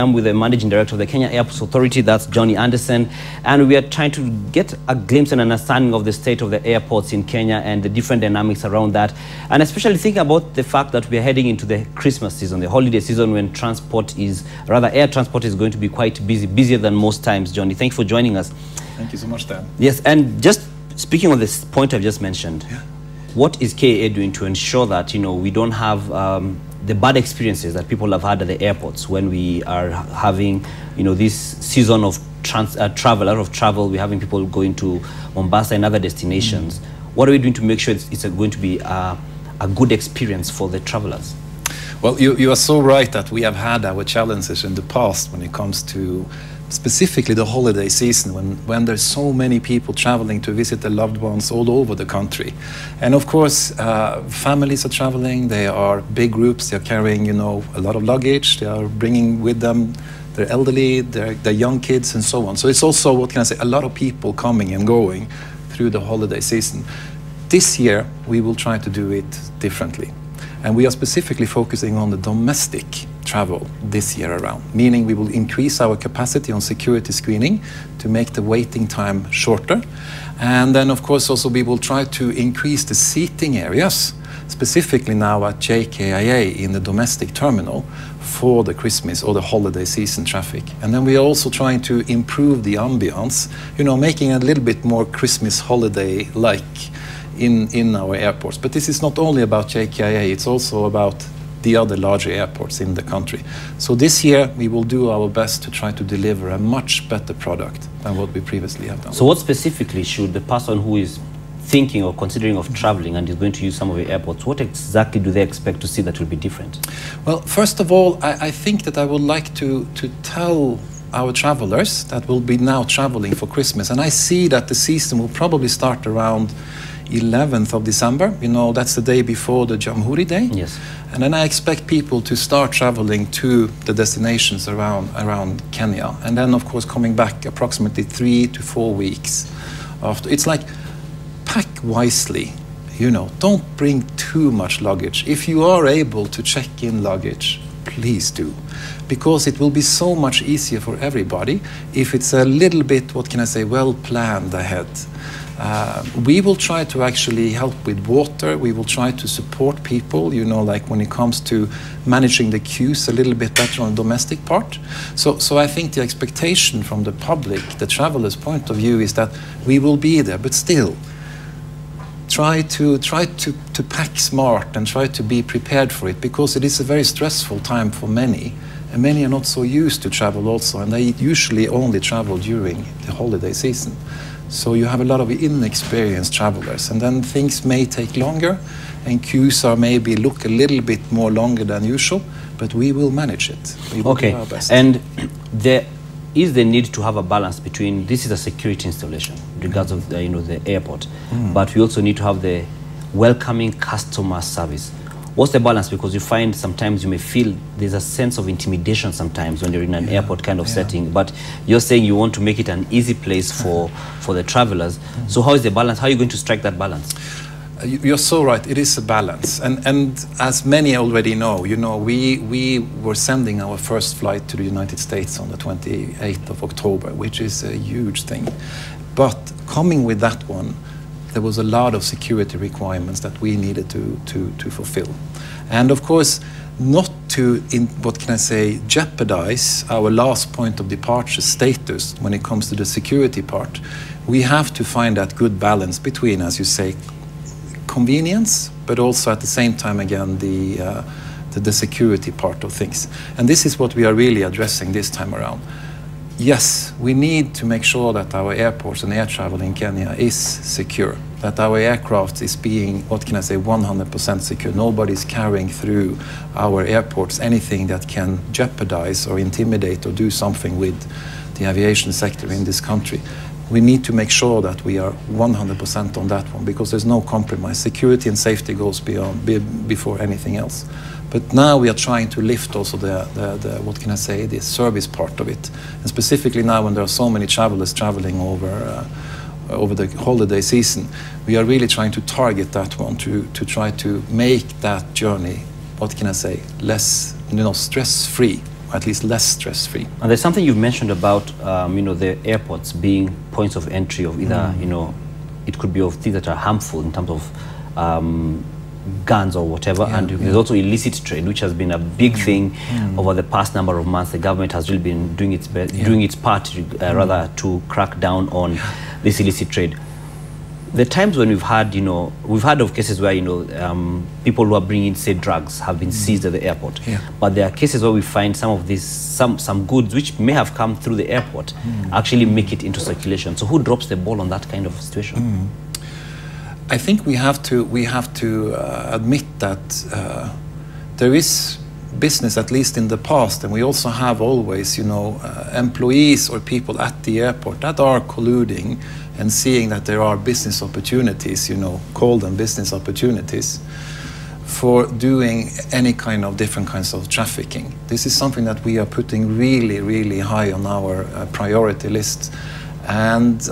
I'm with the Managing Director of the Kenya Airports Authority, that's Jonny Andersen, and we are trying to get a glimpse and understanding of the state of the airports in Kenya and the different dynamics around that, and especially thinking about the fact that we are heading into the Christmas season, the holiday season, when air transport is going to be quite busy, busier than most times. Jonny, thank you for joining us. Thank you so much, Dan. Yes, and just speaking of this point I've just mentioned, what is KAA doing to ensure that, we don't have the bad experiences that people have had at the airports when we are having, this season of travel, a lot of travel, we're having people going to Mombasa and other destinations. What are we doing to make sure it's going to be a good experience for the travelers? Well, you are so right that we have had our challenges in the past when it comes to specifically the holiday season, when there's so many people traveling to visit their loved ones all over the country. And of course, families are traveling, they are big groups, they're carrying, a lot of luggage, they are bringing with them their elderly, their young kids and so on. So it's also, a lot of people coming and going through the holiday season. This year, we will try to do it differently. And we are specifically focusing on the domestic travel this year around, meaning we will increase our capacity on security screening to make the waiting time shorter. And then, of course, also we will try to increase the seating areas, specifically now at JKIA in the domestic terminal for the Christmas or the holiday season traffic. And then we are also trying to improve the ambience, making it a little bit more Christmas holiday-like in our airports. But this is not only about JKIA, it's also about the other larger airports in the country. So this year we will do our best to try to deliver a much better product than what we previously have done. So what specifically should the person who is thinking or considering of traveling and is going to use some of the airports, what exactly do they expect to see that will be different? Well, first of all, I think that I would like to tell our travelers that will be now traveling for Christmas, and I see that the season will probably start around 11th of December, that's the day before the Jamhuri Day. Yes. And then I expect people to start traveling to the destinations around Kenya. And then, of course, coming back approximately 3 to 4 weeks after. It's like, pack wisely, don't bring too much luggage. If you are able to check in luggage, please do. Because it will be so much easier for everybody if it's a little bit, well planned ahead. We will try to actually help with water. We will try to support people, like when it comes to managing the queues a little bit better on the domestic part. So I think the expectation from the public, the traveler's point of view, is that we will be there, but still try to pack smart and try to be prepared for it, because it is a very stressful time for many. And many are not so used to travel also, and they usually only travel during the holiday season. So you have a lot of inexperienced travelers, and then things may take longer, and queues are maybe look a little bit more longer than usual, but we will manage it. We will do our best. And there is the need to have a balance between, this is a security installation in regards of the airport, but we also need to have the welcoming customer service. What's the balance? Because you find sometimes you may feel there's a sense of intimidation sometimes when you're in an airport kind of setting, but you're saying you want to make it an easy place for the travelers. So how is the balance? How are you going to strike that balance? You're so right. It is a balance. And as many already know, we were sending our first flight to the United States on the 28th of October, which is a huge thing. But coming with that one, there was a lot of security requirements that we needed to fulfill. And of course, not to, jeopardize our last point of departure status when it comes to the security part, we have to find that good balance between, as you say, convenience, but also at the same time, again, the security part of things. And this is what we are really addressing this time around. Yes, we need to make sure that our airports and air travel in Kenya is secure, that our aircraft is being, 100% secure. Nobody's carrying through our airports anything that can jeopardize or intimidate or do something with the aviation sector in this country. We need to make sure that we are 100% on that one, because there's no compromise. Security and safety goes before anything else. But now we are trying to lift also the service part of it. And specifically now when there are so many travelers traveling over the holiday season, we are really trying to target that one to try to make that journey, less stress-free at least less stress-free. And there's something you've mentioned about, the airports being points of entry of either, it could be of things that are harmful in terms of guns or whatever, and there's also illicit trade, which has been a big thing over the past number of months. The government has really been doing its part, rather, to crack down on this illicit trade. The times when we've heard of cases where people who are bringing, say, drugs have been seized at the airport, but there are cases where we find some of these some goods which may have come through the airport actually make it into circulation. So who drops the ball on that kind of situation? I think we have to admit that there is business, at least in the past, and we also have always, employees or people at the airport that are colluding and seeing that there are business opportunities, call them business opportunities, for doing any kind of different kinds of trafficking. This is something that we are putting really, really high on our priority list, and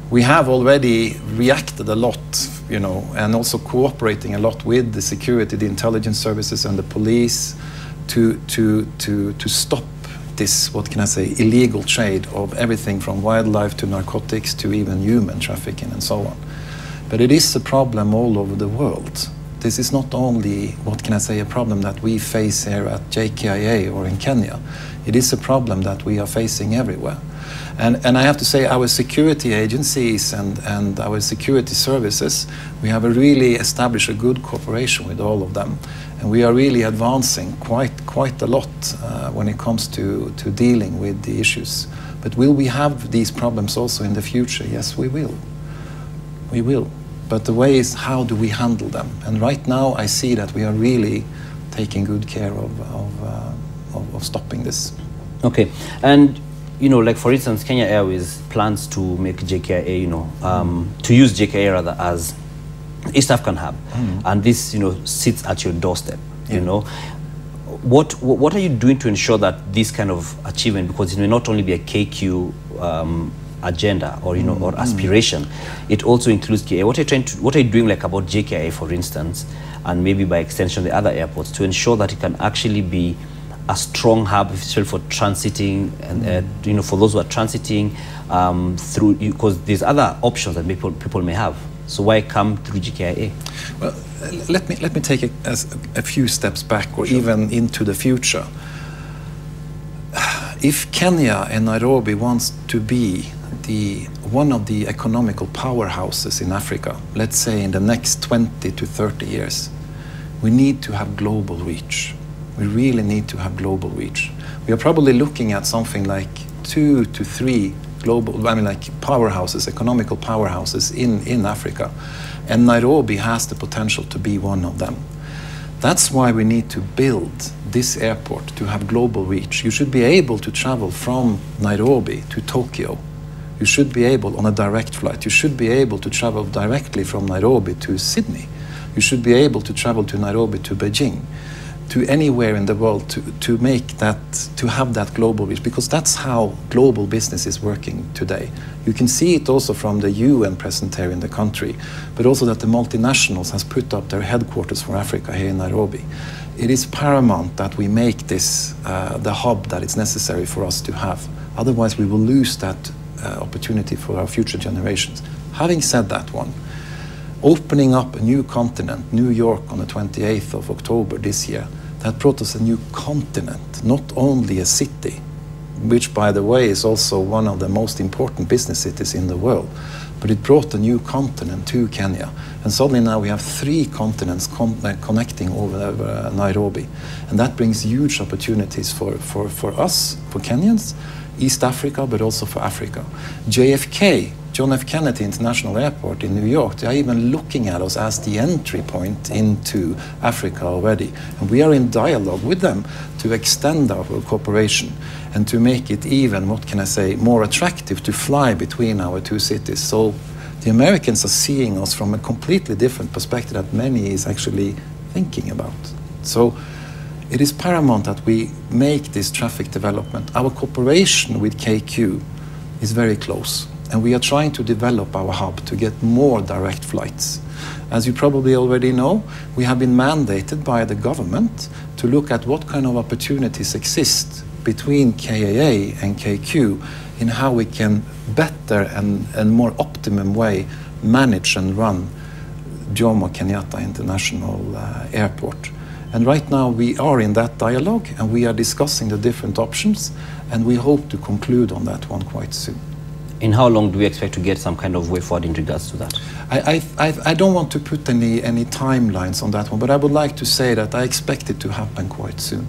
we have already reacted a lot, and also cooperating a lot with the security, the intelligence services, and the police to stop this, what can I say, illegal trade of everything from wildlife to narcotics to even human trafficking and so on. But it is a problem all over the world. This is not only, what can I say, a problem that we face here at JKIA or in Kenya. It is a problem that we are facing everywhere. And I have to say, our security agencies and our security services, we have really established a good cooperation with all of them. And we are really advancing quite a lot when it comes to dealing with the issues. But will we have these problems also in the future? Yes, we will. We will. But the way is, how do we handle them? And right now, I see that we are really taking good care of stopping this. Okay. And like for instance, Kenya Airways plans to make JKIA, to use JKIA rather as East African hub, and this, sits at your doorstep. What are you doing to ensure that this kind of achievement, because it may not only be a KQ agenda or or aspiration, it also includes KA. What are you doing like about JKIA, for instance, and maybe by extension the other airports, to ensure that it can actually be a strong hub, especially for transiting and for those who are transiting through, because there's other options that people may have. So why come through JKIA? Well, let me take a few steps back, or even into the future. If Kenya and Nairobi wants to be one of the economical powerhouses in Africa, let's say in the next 20 to 30 years, we need to have global reach. We really need to have global reach. We are probably looking at something like 2 to 3 global, powerhouses, economical powerhouses in Africa. And Nairobi has the potential to be one of them. That's why we need to build this airport to have global reach. You should be able to travel from Nairobi to Tokyo. You should be able, on a direct flight, you should be able to travel directly from Nairobi to Sydney. You should be able to travel to Nairobi to Beijing, to anywhere in the world, to have that global reach, because that's how global business is working today. You can see it also from the UN present here in the country, but also that the multinationals has put up their headquarters for Africa here in Nairobi. It is paramount that we make this the hub that it's necessary for us to have. Otherwise, we will lose that opportunity for our future generations. Having said that one, opening up a new continent, New York on the 28th of October this year, that brought us a new continent, not only a city, which by the way is also one of the most important business cities in the world, but it brought a new continent to Kenya. And suddenly now we have 3 continents connecting over Nairobi. And that brings huge opportunities for us, for Kenyans, East Africa, but also for Africa. JFK, John F. Kennedy International Airport in New York, they are even looking at us as the entry point into Africa already. And we are in dialogue with them to extend our cooperation and to make it even, what can I say, more attractive to fly between our 2 cities. So the Americans are seeing us from a completely different perspective that many is actually thinking about. So it is paramount that we make this traffic development. Our cooperation with KQ is very close. And we are trying to develop our hub to get more direct flights. As you probably already know, we have been mandated by the government to look at what kind of opportunities exist between KAA and KQ in how we can better and more optimum way manage and run Jomo Kenyatta International Airport. And right now we are in that dialogue and we are discussing the different options, and we hope to conclude on that one quite soon. In how long do we expect to get some kind of way forward in regards to that? I don't want to put any timelines on that one, but I would like to say that I expect it to happen quite soon.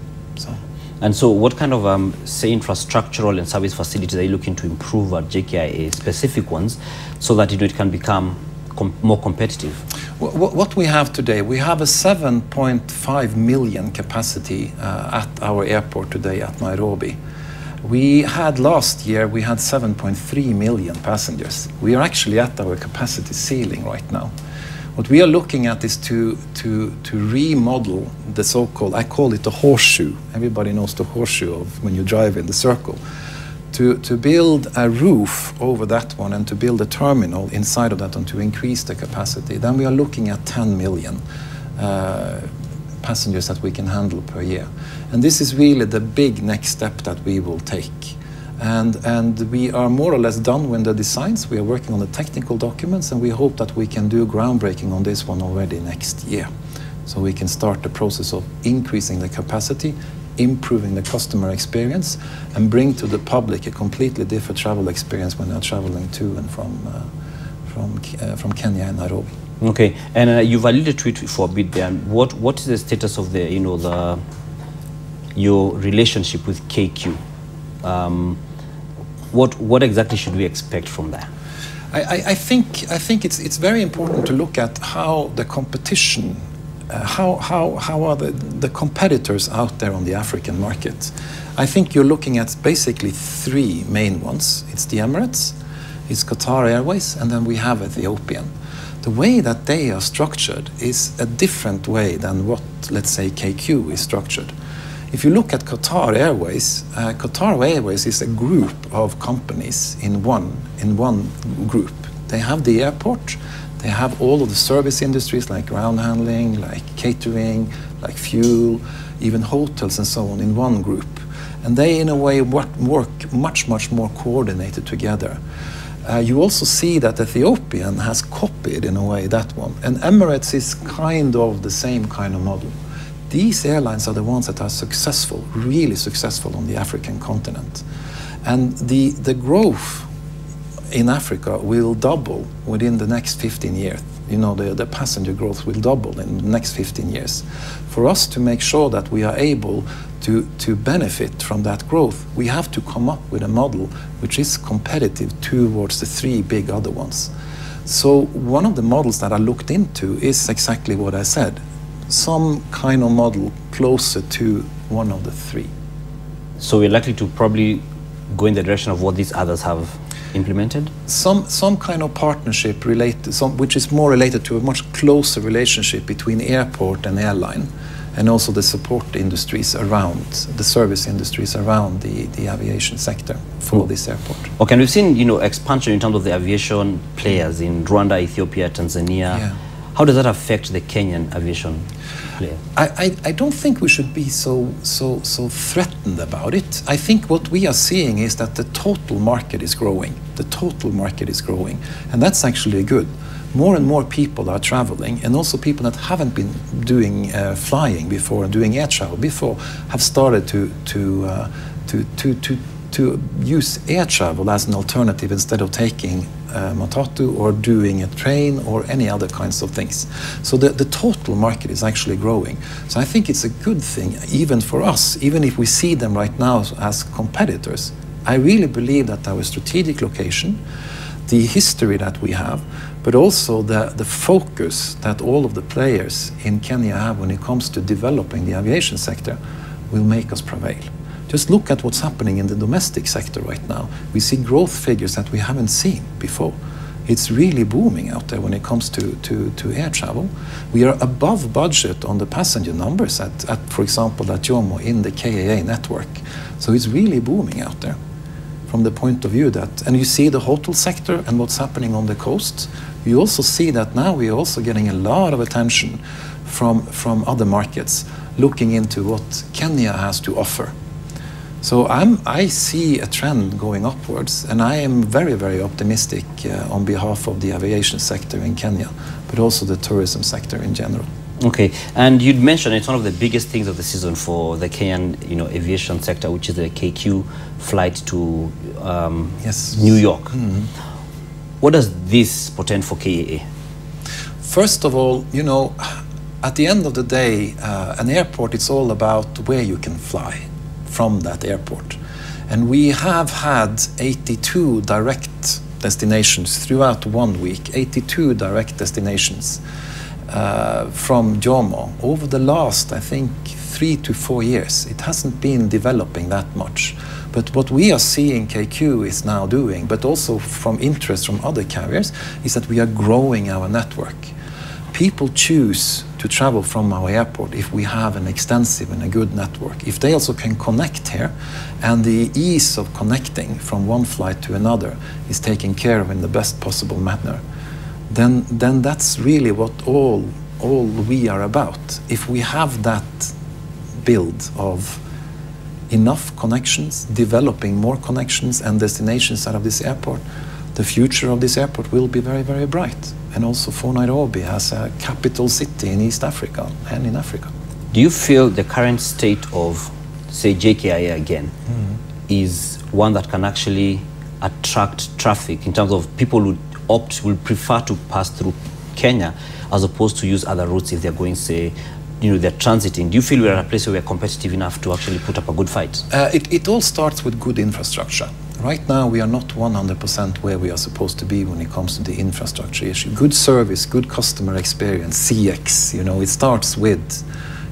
And so what kind of, say, infrastructural and service facilities are you looking to improve at JKIA, specific ones, so that it can become more competitive? What we have today, we have a 7.5 million capacity at our airport today at Nairobi. We had last year, we had 7.3 million passengers. We are actually at our capacity ceiling right now. What we are looking at is to remodel the so-called, I call it the horseshoe. Everybody knows the horseshoe of when you drive in the circle. To build a roof over that one and to build a terminal inside of that and to increase the capacity. Then we are looking at 10 million passengers that we can handle per year. And this is really the big next step that we will take. And we are more or less done with the designs. We are working on the technical documents, and we hope that we can do groundbreaking on this one already next year. So we can start the process of increasing the capacity, improving the customer experience, and bring to the public a completely different travel experience when they're traveling to and from Kenya and Nairobi. Okay, and you've alluded to it for a bit there. What is the status of the your relationship with KQ? What exactly should we expect from that? I think it's very important to look at how the competition, how are the competitors out there on the African market. I think you're looking at basically three main ones. It's the Emirates, it's Qatar Airways, and then we have Ethiopian. The way that they are structured is a different way than what, let's say, KQ is structured. If you look at Qatar Airways is a group of companies in one group. They have the airport, they have all of the service industries like ground handling, like catering, like fuel, even hotels and so on in one group. And they, in a way, work much more coordinated together. You also see that Ethiopian has copied, in a way, that one. And Emirates is kind of the same kind of model. These airlines are the ones that are successful, really successful on the African continent. And the growth in Africa will double within the next 15 years. You know, the passenger growth will double in the next 15 years. For us to make sure that we are able to benefit from that growth, we have to come up with a model which is competitive towards the three big other ones. So one of the models that I looked into is exactly what I said. Some kind of model closer to one of the three. So we're likely to probably go in the direction of what these others have implemented? Some kind of partnership related, which is more related to a much closer relationship between airport and airline, and also the support industries around, the service industries around the aviation sector for this airport. Okay, and we've seen, expansion in terms of the aviation players in Rwanda, Ethiopia, Tanzania. Yeah. How does that affect the Kenyan aviation player? I don't think we should be so threatened about it. I think what we are seeing is that the total market is growing. The total market is growing, and that's actually good. More and more people are traveling, and also people that haven't been doing flying before and doing air travel before have started to use air travel as an alternative instead of taking matatu or doing a train or any other kinds of things. So the total market is actually growing. So I think it's a good thing, even for us, even if we see them right now as competitors. I really believe that our strategic location, the history that we have, but also the focus that all of the players in Kenya have when it comes to developing the aviation sector will make us prevail. Just look at what's happening in the domestic sector right now. We see growth figures that we haven't seen before. It's really booming out there when it comes to air travel. We are above budget on the passenger numbers for example, at Jomo in the KAA network. So it's really booming out there. from the point of view that, and you see the hotel sector and what's happening on the coast, you also see that now we are also getting a lot of attention from other markets looking into what Kenya has to offer. So I see a trend going upwards, and I am very, very optimistic on behalf of the aviation sector in Kenya, but also the tourism sector in general. Okay, and you'd mentioned it's one of the biggest things of the season for the Kenyan, aviation sector, which is the KQ flight to yes. New York. What does this portend for KAA? First of all, at the end of the day, an airport, it's all about where you can fly from that airport. And we have had 82 direct destinations throughout 1 week, 82 direct destinations from Jomo over the last, I think, 3 to 4 years. It hasn't been developing that much. But what we are seeing KQ is now doing, but also from interest from other carriers, is that we are growing our network. People choose to travel from our airport if we have an extensive and a good network. If they also can connect here, and the ease of connecting from one flight to another is taken care of in the best possible manner, then that's really what all we are about. If we have that build of enough connections, developing more connections and destinations out of this airport, the future of this airport will be very, very bright. And also for Nairobi as a capital city in East Africa and in Africa. Do you feel the current state of, say, JKIA again, is one that can actually attract traffic in terms of people who will prefer to pass through Kenya as opposed to use other routes if they're going, say, they're transiting? Do you feel we're at a place where we're competitive enough to actually put up a good fight? It all starts with good infrastructure. Right now, we are not 100% where we are supposed to be when it comes to the infrastructure issue. Good service, good customer experience, CX,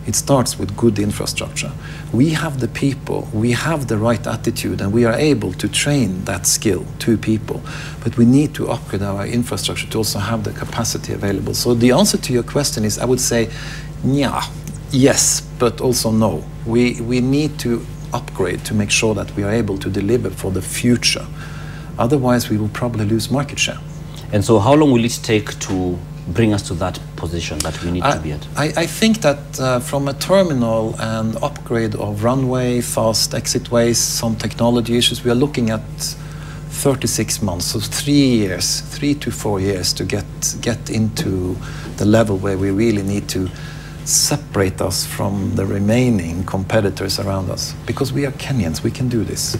it starts with good infrastructure. We have the people, we have the right attitude, and we are able to train that skill to people. But we need to upgrade our infrastructure to also have the capacity available. So the answer to your question is, I would say, yes, but also no. We need to upgrade to make sure that we are able to deliver for the future. Otherwise, we will probably lose market share. And so how long will it take to bring us to that position that we need to be at? I think that from a terminal and upgrade of runway, fast exit ways, some technology issues, we are looking at 36 months, so 3 to 4 years to get into the level where we really need to separate us from the remaining competitors around us, because we are Kenyans, we can do this.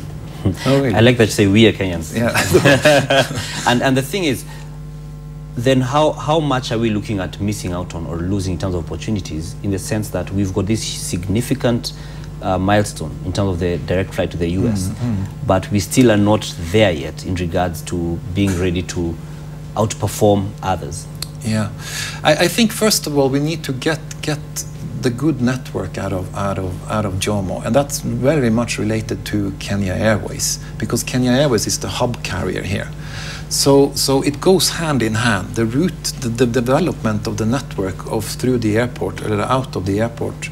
Oh, really? I like that you say we are Kenyans. Yeah. and the thing is, then how much are we looking at missing out on or losing in terms of opportunities, in the sense that we've got this significant milestone in terms of the direct flight to the US, but we still are not there yet in regards to being ready to outperform others? Yeah, I think first of all we need to get the good network out of Jomo, and that's very much related to Kenya Airways, because Kenya Airways is the hub carrier here. So it goes hand in hand. The route, the development of the network through the airport or out of the airport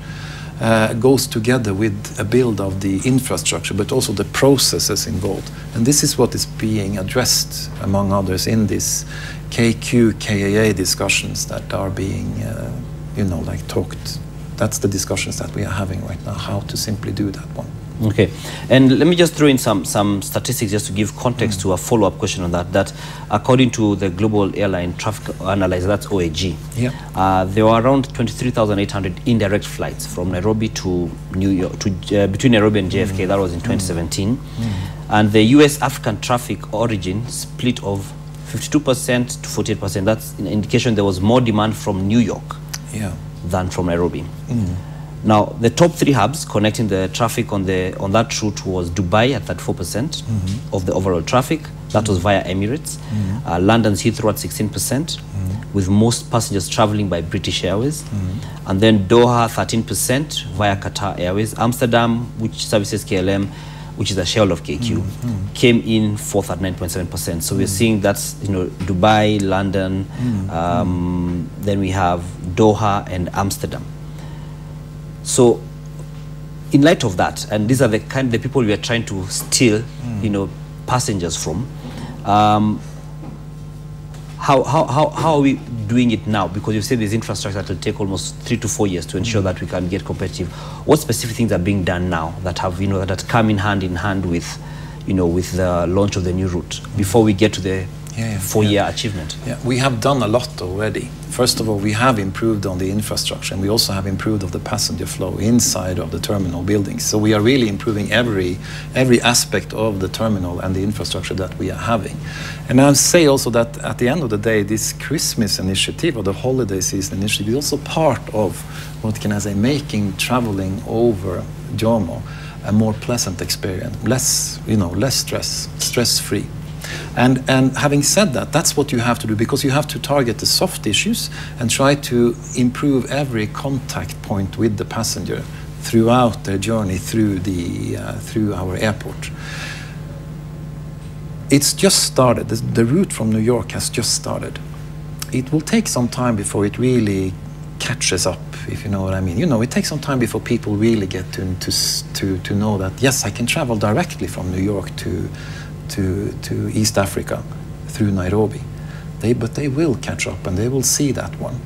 goes together with a build of the infrastructure, but also the processes involved. And this is what is being addressed, among others, in this KQ, KAA discussions that are being, talked. That's the discussions that we are having right now, how to simply do that one. Okay, and let me just throw in some statistics just to give context to a follow-up question on that according to the Global Airline Traffic Analyzer, that's OAG, there were around 23,800 indirect flights from Nairobi to New York, between Nairobi and JFK. That was in 2017. And the US African traffic origin split of 52% to 48%. That's an indication there was more demand from New York than from Nairobi. Now, the top 3 hubs connecting the traffic on that route was Dubai at 34% of the overall traffic. That was via Emirates. London's Heathrow at 16%, with most passengers traveling by British Airways. And then Doha 13% via Qatar Airways. Amsterdam, which services KLM, which is a shell of KQ, came in 4th at 9.7%. So we're seeing that's Dubai, London, then we have Doha and Amsterdam. So in light of that, and these are the people we are trying to still passengers from. How are we doing it now? Because you said there's infrastructure that will take almost 3 to 4 years to ensure that we can get competitive. What specific things are being done now that have, that come in hand with, with the launch of the new route before we get to the 4-year achievement? Yeah, we have done a lot already. First of all, we have improved on the infrastructure, and we also have improved of the passenger flow inside of the terminal buildings. So we are really improving every aspect of the terminal and the infrastructure that we are having. And I'll say also that at the end of the day, this Christmas initiative or the holiday season initiative is also part of, what can I say, making traveling over Jomo a more pleasant experience, less stress-free. And having said that, that's what you have to do, because you have to target the soft issues and try to improve every contact point with the passenger throughout their journey through our airport. It's just started. The route from New York has just started. It will take some time before it really catches up, if you know what I mean. It takes some time before people really get to know that, yes, I can travel directly from New York to East Africa through Nairobi. But they will catch up, and they will see that one.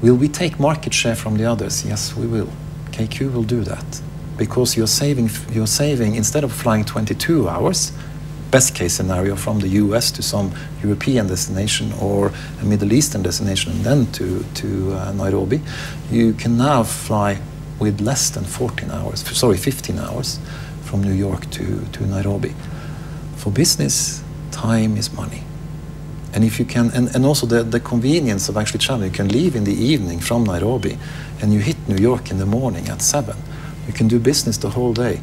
Will we take market share from the others? Yes, we will. KQ will do that, because you're saving instead of flying 22 hours, best case scenario, from the US to some European destination or a Middle Eastern destination and then to Nairobi, you can now fly with less than 15 hours from New York to Nairobi. For business, time is money. And if you can, and also the convenience of actually traveling, you can leave in the evening from Nairobi and you hit New York in the morning at 7. You can do business the whole day.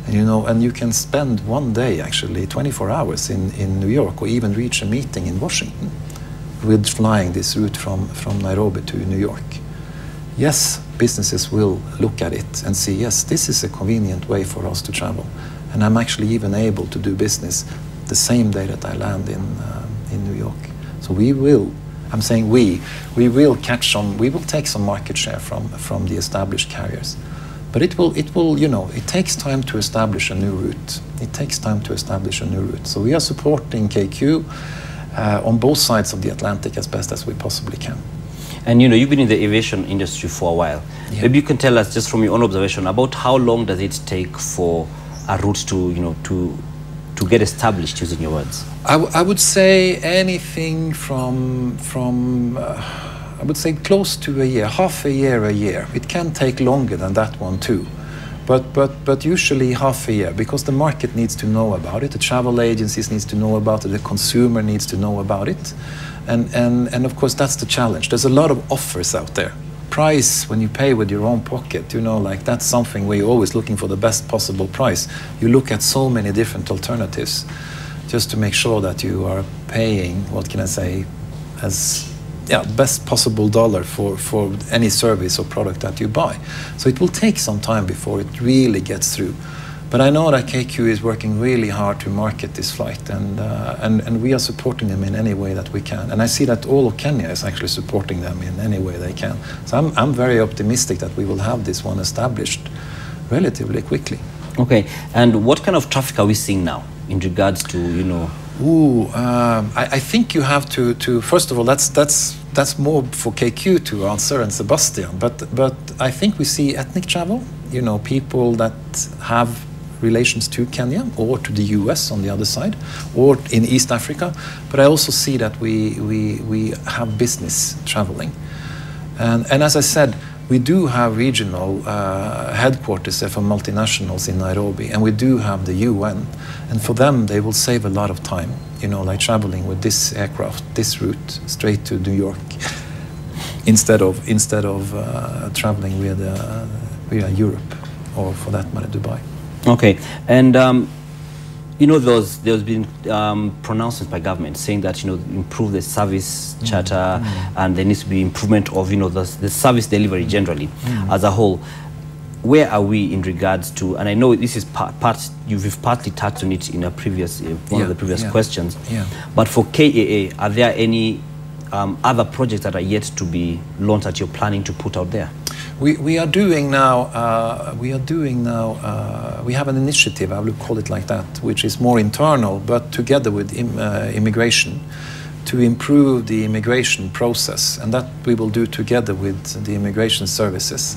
And you can spend one day, actually, 24 hours in New York, or even reach a meeting in Washington with flying this route from Nairobi to New York. Yes, businesses will look at it and see, yes, this is a convenient way for us to travel. And I'm actually even able to do business the same day that I land in New York. So we will, I'm saying we will take some market share from the established carriers. But it takes time to establish a new route. It takes time to establish a new route. So we are supporting KQ on both sides of the Atlantic as best as we possibly can. And you've been in the aviation industry for a while. Yeah. Maybe you can tell us, just from your own observation, about how long does it take for a route to get established, using your words? I would say anything from I would say close to a year, half a year. It can take longer than that one too, but usually half a year, because the market needs to know about it, the travel agencies needs to know about it, the consumer needs to know about it, and of course that's the challenge. There's a lot of offers out there. Price, when you pay with your own pocket, that's something where you're always looking for the best possible price. You look at so many different alternatives just to make sure that you are paying, what can I say, as best possible dollar for any service or product that you buy. So it will take some time before it really gets through. But I know that KQ is working really hard to market this flight, and we are supporting them in any way that we can. And I see that all of Kenya is actually supporting them in any way they can. So I'm very optimistic that we will have this one established relatively quickly. Okay, and what kind of traffic are we seeing now in regards to, I think you have to first of all, that's more for KQ to answer, and Sebastian, but I think we see ethnic travel, people that have relations to Kenya or to the US on the other side, or in East Africa. But I also see that we have business traveling, and as I said, we do have regional headquarters for multinationals in Nairobi, and we do have the UN, and for them they will save a lot of time, like traveling with this aircraft, this route straight to New York, instead of traveling with Europe, or for that matter Dubai. Okay, and there's been pronouncements by government saying that improve the service charter, and there needs to be improvement of the service delivery generally as a whole. Where are we in regards to? And I know this is you've partly touched on it in a previous one of the previous questions. Yeah. But for KAA, are there any other projects that are yet to be launched that you're planning to put out there? We are doing now. We have an initiative, I will call it like that, which is more internal, but together with immigration, to improve the immigration process, and that we will do together with the immigration services,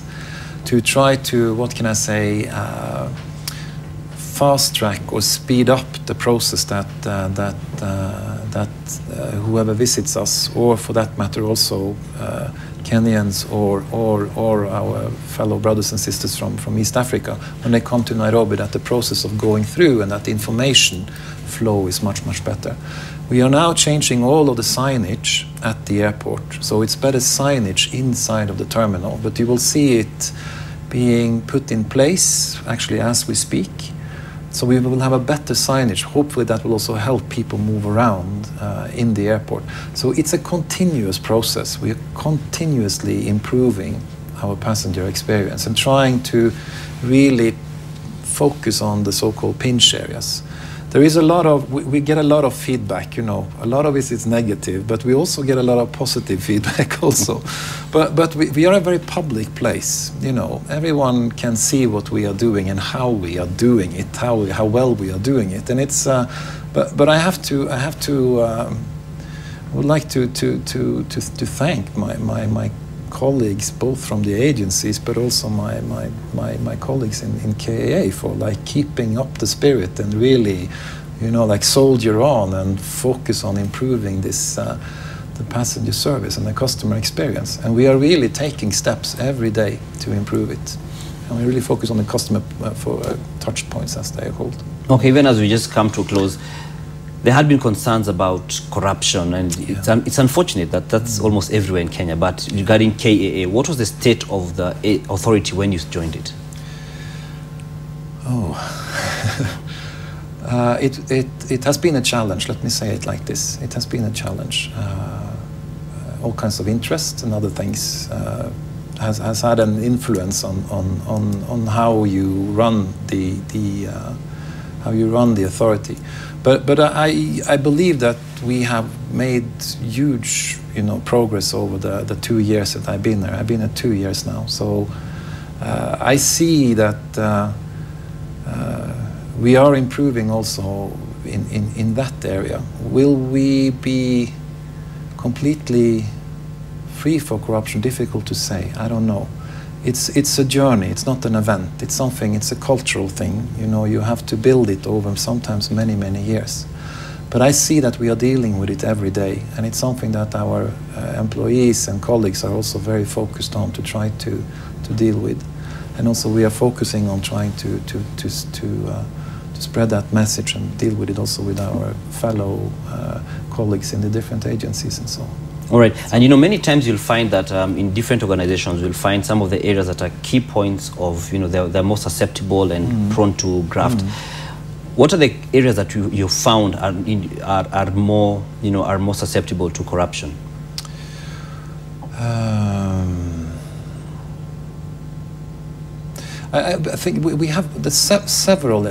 to try to, what can I say, fast track or speed up the process that whoever visits us, or for that matter also Kenyans or our fellow brothers and sisters from East Africa, when they come to Nairobi, that the process of going through and that the information flow is much better. We are now changing all of the signage at the airport, so it's better signage inside of the terminal, but you will see it being put in place actually as we speak. So we will have a better signage. Hopefully that will also help people move around in the airport. So it's a continuous process. We are continuously improving our passenger experience and trying to really focus on the so-called pinch areas. There is a lot of, we get a lot of feedback, you know. A lot of it is negative, but we also get a lot of positive feedback also. But we are a very public place, you know. Everyone can see what we are doing and how we are doing it, how well we are doing it. And it's, but I would like to thank my colleagues, both from the agencies, but also my colleagues in KAA, for like keeping up the spirit and really, you know, like soldier on and focus on improving this the passenger service and the customer experience. And we are really taking steps every day to improve it. And we really focus on the customer touch points, as they are called. Okay, even as we just come to a close, there had been concerns about corruption, and it's unfortunate that that's almost everywhere in Kenya. But regarding KAA, what was the state of the authority when you joined it? Oh, it has been a challenge. Let me say it like this: it has been a challenge. All kinds of interests and other things has had an influence on how you run the authority. But I believe that we have made huge, you know, progress over the 2 years that I've been there. I've been there 2 years now, so I see that we are improving also in that area. Will we be completely free for corruption? Difficult to say. I don't know. It's a journey. It's not an event. It's something. It's a cultural thing. You know, you have to build it over sometimes many years. But I see that we are dealing with it every day, and it's something that our employees and colleagues are also very focused on to try to deal with. And also we are focusing on trying to spread that message and deal with it also with our fellow colleagues in the different agencies and so on. All right, and you know, many times you'll find that in different organizations, you'll find some of the areas that are key points of, you know, they're more susceptible and prone to graft. What are the areas that you found are more, you know, are more susceptible to corruption? I think we have several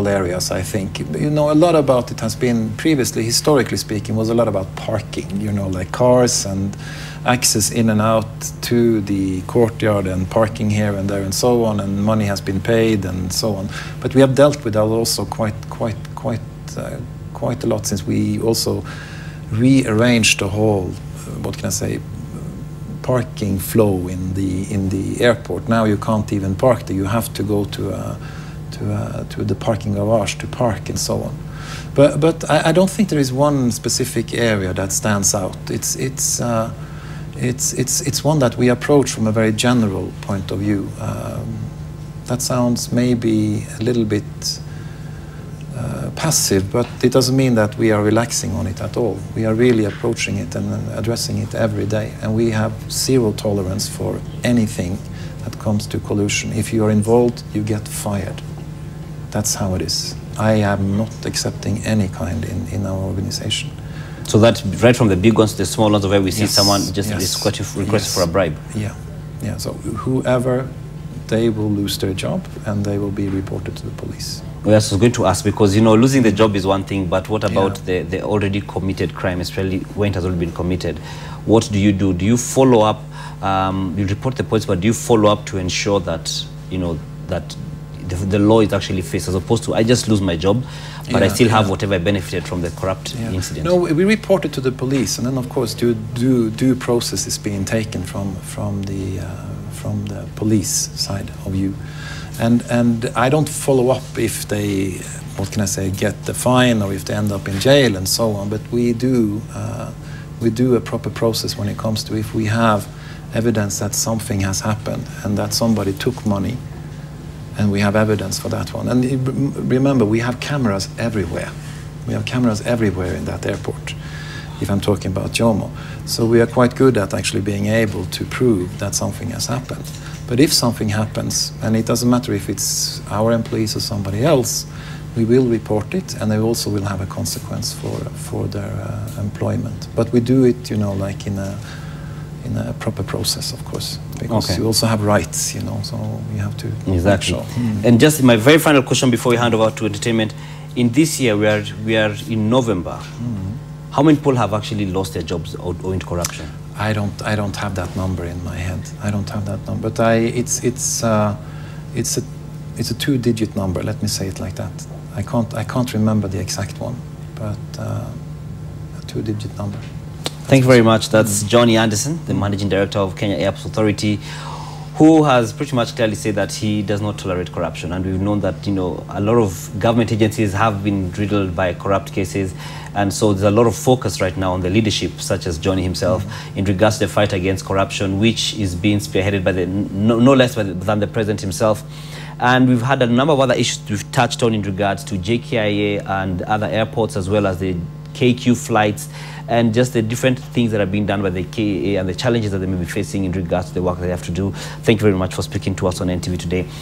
areas. I think, you know, a lot about it has been previously, historically speaking, was a lot about parking. You know, like cars and access in and out to the courtyard and parking here and there and so on, and money has been paid and so on. But we have dealt with that also quite a lot, since we also rearranged the whole, what can I say, parking flow in the airport. Now you can't even park there. You have to go to the parking garage to park and so on. But I don't think there is one specific area that stands out. It's one that we approach from a very general point of view. That sounds maybe a little bit passive, but it doesn't mean that we are relaxing on it at all. We are really approaching it and addressing it every day, and we have zero tolerance for anything that comes to collusion. If you are involved, you get fired. That's how it is. I am not accepting any kind in our organization. So that right from the big ones to the small ones, where we see someone just request for a bribe. Yeah. So whoever, they will lose their job and they will be reported to the police. Yes, I was going to ask, because, you know, losing the job is one thing, but what about the already committed crime, especially when it has already been committed? What do? Do you follow up? You report the police, but do you follow up to ensure that, you know, that the law is actually faced, as opposed to I just lose my job, but I still have whatever I benefited from the corrupt incident? No, we report it to the police, and then of course due process is being taken from the police side of you, and I don't follow up if they, what can I say, get the fine or if they end up in jail and so on. But we do a proper process when it comes to if we have evidence that something has happened and that somebody took money, and we have evidence for that one. And remember, we have cameras everywhere. We have cameras everywhere in that airport, if I'm talking about Jomo. So we are quite good at actually being able to prove that something has happened. But if something happens, and it doesn't matter if it's our employees or somebody else, we will report it, and they also will have a consequence for their employment. But we do it, you know, like in a proper process, of course, because you also have rights, you know, so we have to exactly. And just my very final question before we hand over to entertainment: in this year, we are in November. How many people have actually lost their jobs owing to corruption? I don't have that number in my head. I don't have that number, but it's a two-digit number. Let me say it like that. I can't remember the exact one, but a two-digit number. Thank you very much. That's Jonny Andersen, the Managing Director of Kenya Airports Authority, who has pretty much clearly said that he does not tolerate corruption. And we've known that, you know, a lot of government agencies have been riddled by corrupt cases. And so there's a lot of focus right now on the leadership, such as Jonny himself, in regards to the fight against corruption, which is being spearheaded by no less than the President himself. And we've had a number of other issues we've touched on in regards to JKIA and other airports, as well as the KQ flights, and just the different things that are being done by the KAA and the challenges that they may be facing in regards to the work that they have to do. Thank you very much for speaking to us on NTV today.